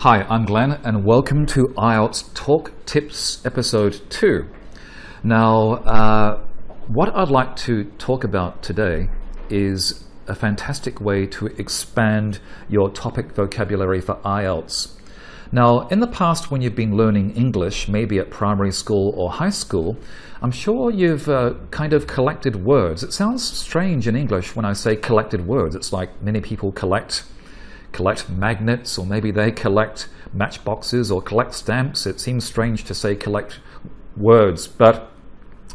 Hi, I'm Glenn and welcome to Ielts Talk Tips Episode 2. Now, what I'd like to talk about today is a fantastic way to expand your topic vocabulary for Ielts. Now, in the past when you've been learning English, maybe at primary school or high school, I'm sure you've kind of collected words. It sounds strange in English when I say collected words. It's like many people collect magnets, or maybe they collect matchboxes or collect stamps. It seems strange to say collect words, but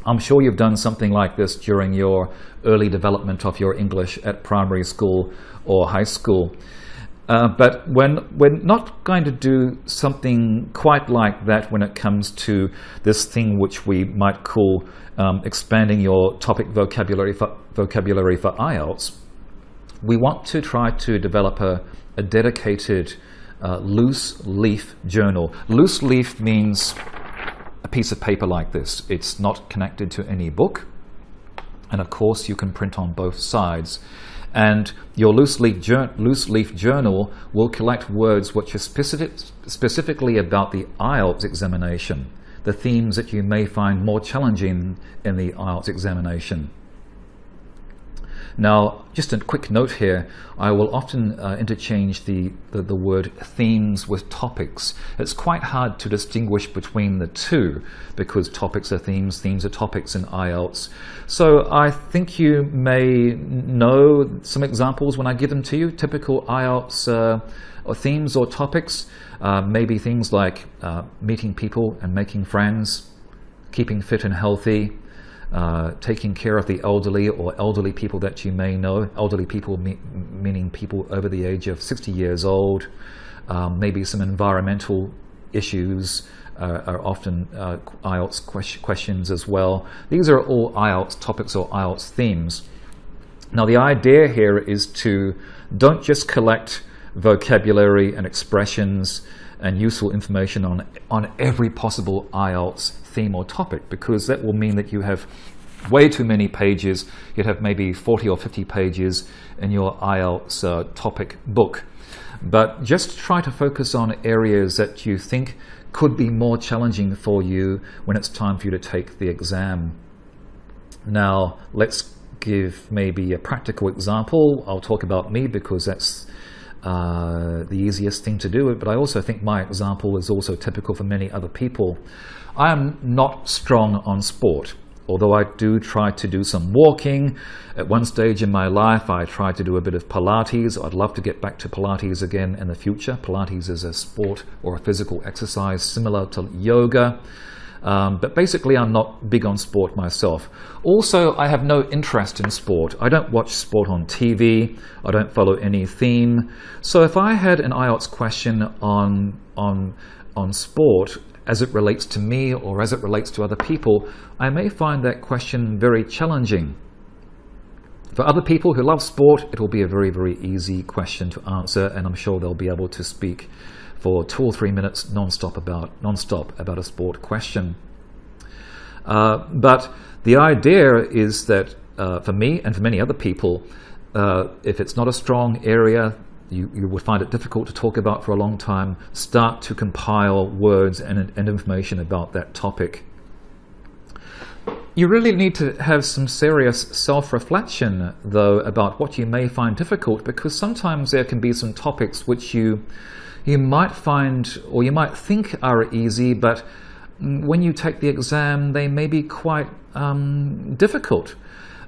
I'm sure you've done something like this during your early development of your English at primary school or high school. But we're not going to do something quite like that when it comes to this thing which we might call expanding your topic vocabulary for Ielts. We want to try to develop a dedicated loose leaf journal. Loose leaf means a piece of paper like this. It's not connected to any book, and of course you can print on both sides. And your loose leaf journal will collect words which are specifically about the Ielts examination, the themes that you may find more challenging in the Ielts examination. Now, just a quick note here, I will often interchange the word themes with topics. It's quite hard to distinguish between the two because topics are themes, themes are topics in Ielts. So I think you may know some examples when I give them to you, typical Ielts or themes or topics, maybe things like meeting people and making friends, keeping fit and healthy, taking care of the elderly or elderly people that you may know. Elderly people meaning people over the age of 60 years old. Maybe some environmental issues are often Ielts questions as well. These are all Ielts topics or Ielts themes. Now the idea here is to don't just collect vocabulary and expressions and useful information on every possible Ielts theme or topic, because that will mean that you have way too many pages. You'd have maybe 40 or 50 pages in your Ielts topic book. But just try to focus on areas that you think could be more challenging for you when it's time for you to take the exam. Now, let's give maybe a practical example. I'll talk about me because that's the easiest thing to do, but I also think my example is also typical for many other people. I am not strong on sport, although I do try to do some walking. At one stage in my life I tried to do a bit of Pilates. I'd love to get back to Pilates again in the future. Pilates is a sport or a physical exercise similar to yoga. But basically I'm not big on sport myself. Also, I have no interest in sport. I don't watch sport on TV. I don't follow any theme. So if I had an Ielts question on sport as it relates to me or as it relates to other people, I may find that question very challenging. For other people who love sport, it will be a very, very easy question to answer, and I'm sure they'll be able to speak for 2 or 3 minutes non-stop about a sport question. But the idea is that for me and for many other people, if it's not a strong area, you would find it difficult to talk about for a long time, start to compile words and information about that topic. You really need to have some serious self-reflection, though, about what you may find difficult, because sometimes there can be some topics which you might find or you might think are easy, but when you take the exam they may be quite difficult.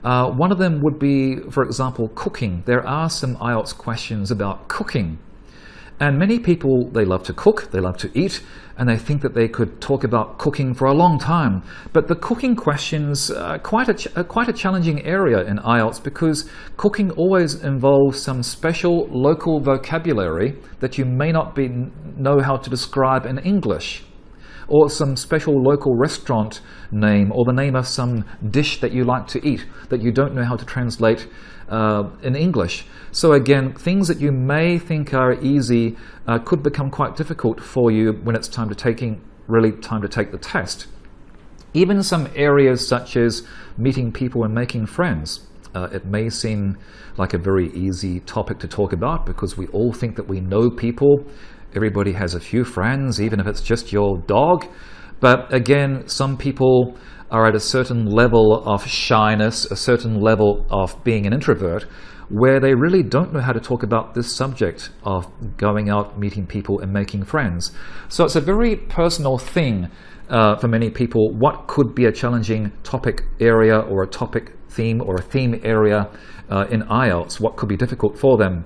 One of them would be, for example, cooking. There are some Ielts questions about cooking. And many people, they love to cook, they love to eat, and they think that they could talk about cooking for a long time. But the cooking questions are quite a challenging area in Ielts, because cooking always involves some special local vocabulary that you may not know how to describe in English, or some special local restaurant name, or the name of some dish that you like to eat that you don't know how to translate in English. So again, things that you may think are easy could become quite difficult for you when it's time to take the test. Even some areas such as meeting people and making friends. It may seem like a very easy topic to talk about because we all think that we know people everybody has a few friends, even if it's just your dog. But again, some people are at a certain level of shyness, a certain level of being an introvert, where they really don't know how to talk about this subject of going out, meeting people and making friends. So it's a very personal thing for many people. What could be a challenging topic area or a topic theme or a theme area in IELTS? What could be difficult for them?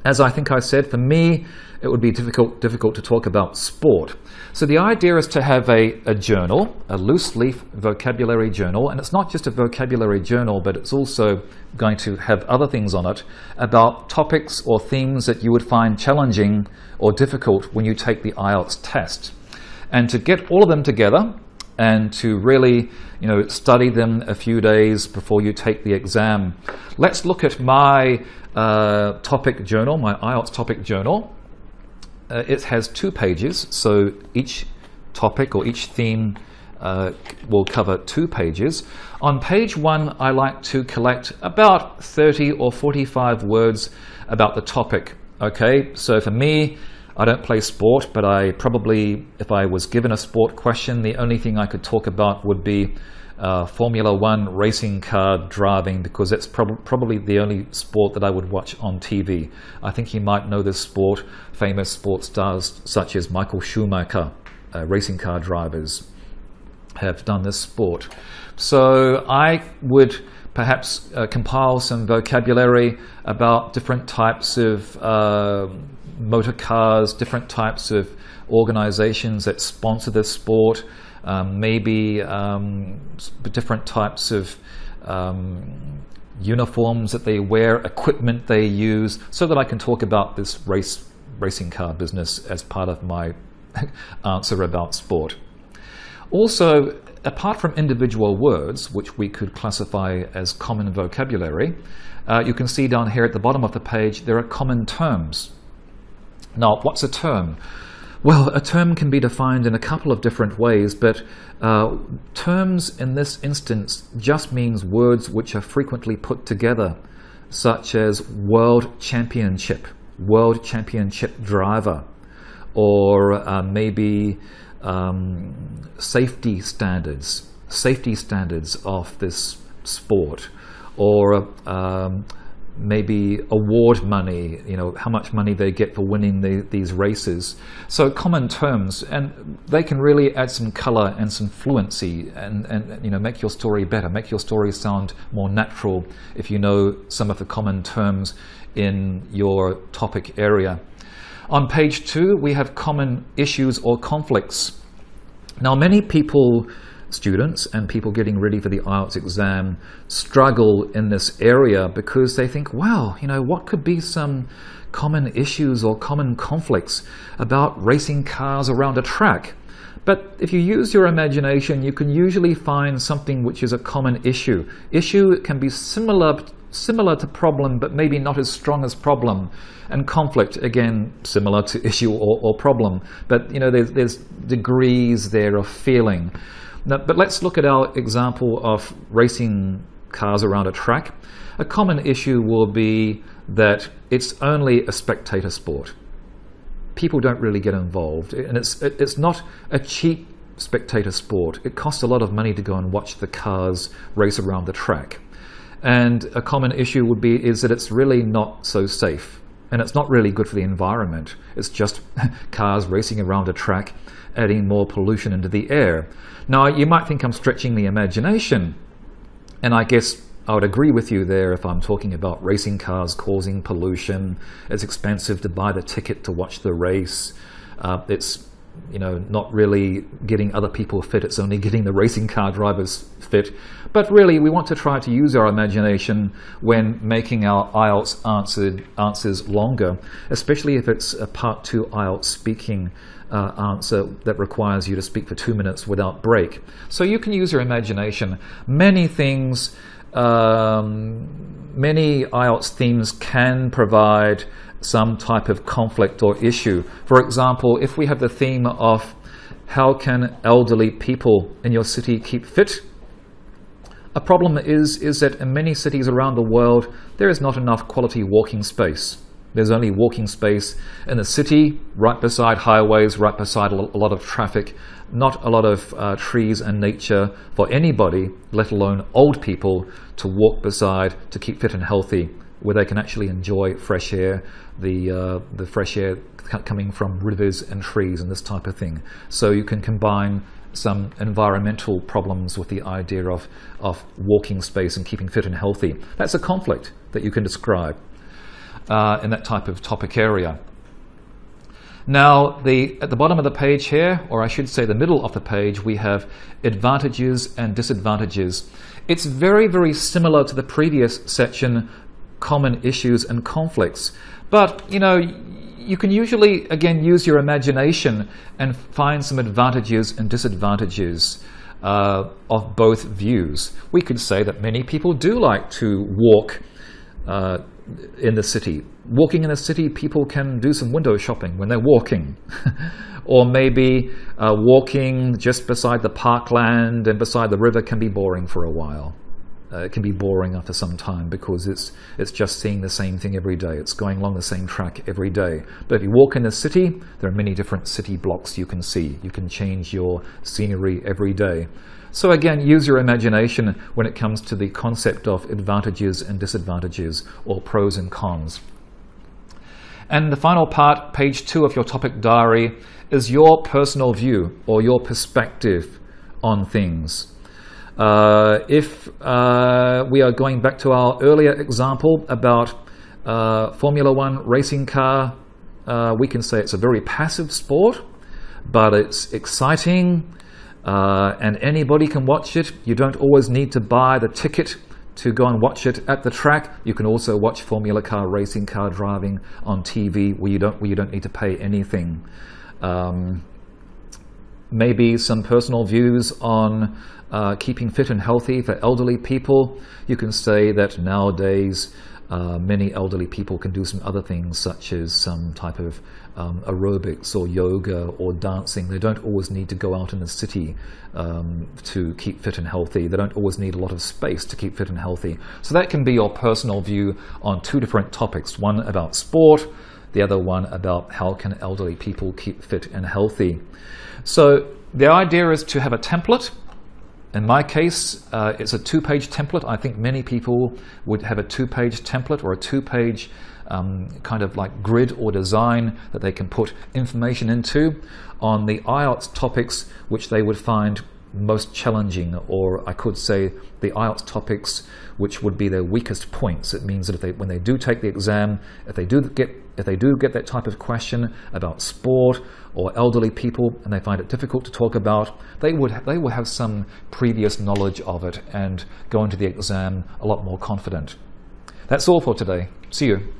As I think I said, for me, it would be difficult to talk about sport. So the idea is to have a journal, a loose leaf vocabulary journal, and it's not just a vocabulary journal, but it's also going to have other things on it about topics or themes that you would find challenging or difficult when you take the IELTS test. And to get all of them together and to really, study them a few days before you take the exam. Let's look at my topic journal, my IELTS topic journal. It has 2 pages, so each topic or each theme will cover 2 pages. On page 1, I like to collect about 30 or 45 words about the topic. Okay, so for me, I don't play sport, but I probably, if I was given a sport question, the only thing I could talk about would be Formula 1 racing car driving, because that's probably the only sport that I would watch on TV. I think you might know this sport. Famous sports stars such as Michael Schumacher, racing car drivers, have done this sport. So I would perhaps compile some vocabulary about different types of motor cars, different types of organizations that sponsor this sport, maybe different types of uniforms that they wear, equipment they use, so that I can talk about this racing car business as part of my answer about sport. Also, apart from individual words, which we could classify as common vocabulary, you can see down here at the bottom of the page there are common terms. Now, what's a term? Well, a term can be defined in a couple of different ways, but terms in this instance just means words which are frequently put together, such as world championship driver, or maybe safety standards of this sport, or maybe award money, how much money they get for winning these races. So common terms, and they can really add some color and some fluency and make your story better, make your story sound more natural if you know some of the common terms in your topic area. On page 2, we have common issues or conflicts. Now, many people, students and people getting ready for the IELTS exam, struggle in this area because they think, wow, what could be some common issues or common conflicts about racing cars around a track? But if you use your imagination, you can usually find something which is a common issue. Issue can be similar to problem, but maybe not as strong as problem. And conflict, again, similar to issue or problem. But there's degrees there of feeling. Now, but let's look at our example of racing cars around a track. A common issue will be that it's only a spectator sport. People don't really get involved, and it's not a cheap spectator sport. It costs a lot of money to go and watch the cars race around the track. And a common issue is that it's really not so safe, and it's not really good for the environment. It's just cars racing around a track, adding more pollution into the air. Now, you might think I'm stretching the imagination, and I guess I would agree with you there if I'm talking about racing cars causing pollution. It's expensive to buy the ticket to watch the race. It's not really getting other people fit, it's only getting the racing car drivers fit. But really, we want to try to use our imagination when making our IELTS answers longer, especially if it's a Part 2 IELTS speaking answer that requires you to speak for 2 minutes without break. So you can use your imagination. Many things, many IELTS themes can provide some type of conflict or issue. For example, if we have the theme of how can elderly people in your city keep fit? A problem is that in many cities around the world, there is not enough quality walking space. There's only walking space in the city, right beside highways, right beside a lot of traffic, not a lot of trees and nature for anybody, let alone old people, to walk beside to keep fit and healthy, where they can actually enjoy fresh air, the fresh air coming from rivers and trees and this type of thing. So you can combine some environmental problems with the idea of walking space and keeping fit and healthy. That's a conflict that you can describe in that type of topic area. Now, at the bottom of the page here, or I should say the middle of the page, we have advantages and disadvantages. It's very, very similar to the previous section, common issues and conflicts. But, you know, you can usually, again, use your imagination and find some advantages and disadvantages of both views. We could say that many people do like to walk in the city. Walking in the city, people can do some window shopping when they're walking. Or maybe walking just beside the parkland and beside the river can be boring for a while. It can be boring after some time because it's just seeing the same thing every day. It's going along the same track every day. But if you walk in the city, there are many different city blocks you can see. You can change your scenery every day. So again, use your imagination when it comes to the concept of advantages and disadvantages, or pros and cons. And the final part, page 2 of your topic diary, is your personal view or your perspective on things. If we are going back to our earlier example about Formula One racing car, we can say it's a very passive sport, but it's exciting and anybody can watch it. You don't always need to buy the ticket to go and watch it at the track. You can also watch Formula car racing car driving on TV where you don't need to pay anything. Maybe some personal views on keeping fit and healthy for elderly people. You can say that nowadays many elderly people can do some other things, such as some type of aerobics or yoga or dancing. They don't always need to go out in the city to keep fit and healthy. They don't always need a lot of space to keep fit and healthy. So that can be your personal view on two different topics, one about sport, the other one about how can elderly people keep fit and healthy. So the idea is to have a template. In my case, it's a 2-page template. I think many people would have a 2-page template or a 2-page kind of like grid or design that they can put information into on the Ielts topics which they would find most challenging, or I could say the Ielts topics which would be their weakest points. It means that when they do take the exam, if they do get that type of question about sport or elderly people and they find it difficult to talk about, they will have some previous knowledge of it and go into the exam a lot more confident. That's all for today. See you.